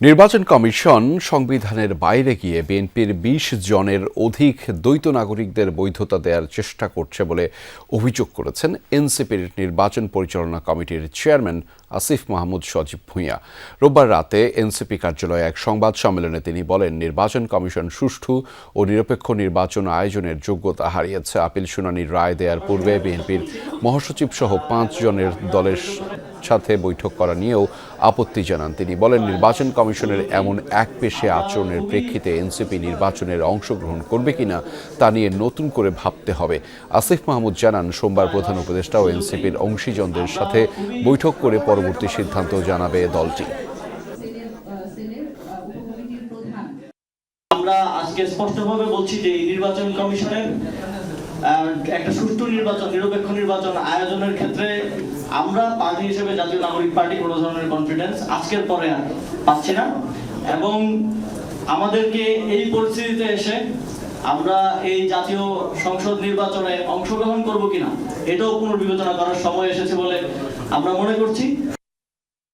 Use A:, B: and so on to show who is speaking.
A: নির্বাচন কমিশন সংবিধানের বাইরে গিয়ে বিএনপির ২০ জনের অধিক দ্বৈত নাগরিকদের বৈধতা দেওয়ার চেষ্টা করছে বলে অভিযোগ করেছেন এনসিপির নির্বাচন পরিচালনা কমিটির চেয়ারম্যান আসিফ মাহমুদ সজীব ভূঁইয়া। রোববার রাতে এনসিপি কার্যালয়ে এক সংবাদ সম্মেলনে তিনি বলেন, নির্বাচন কমিশন সুষ্ঠু ও নিরপেক্ষ নির্বাচন আয়োজনের যোগ্যতা হারিয়েছে। আপিল শুনানির রায় দেওয়ার পূর্বে বিএনপির মহাসচিব সহ ৫ জনের দলের সাথে বৈঠক করা নিয়েও আপত্তি জানান তিনি। বলেন, নির্বাচন কমিশনের এমন একপেশে আচরণের প্রেক্ষিতে এনসিপি নির্বাচনের অংশগ্রহণ করবে কিনা তা নিয়ে নতুন করে ভাবতে হবে। আসিফ মাহমুদ জানান, সোমবার প্রধান উপদেষ্টা ও এনসিপির অংশীজনদের সাথে বৈঠক করে পরবর্তী সিদ্ধান্ত জানাবে দলটি।
B: আমরা আজকে স্পষ্টভাবে বলছি যে নির্বাচন কমিশনের একটা সুষ্ঠু নির্বাচন, নিরপেক্ষ নির্বাচন আয়োজনের ক্ষেত্রে আমরা পার্টি হিসেবে জাতীয় নাগরিক পার্টি কোনো ধরনের কনফিডেন্স আজকের পরে আর পাচ্ছি না। এবং আমাদেরকে এই পরিস্থিতিতে এসে আমরা এই জাতীয় সংসদ নির্বাচনে অংশগ্রহণ করব কিনা এটাও পুনর্বিবেচনা করার সময় এসেছে বলে আমরা মনে করছি।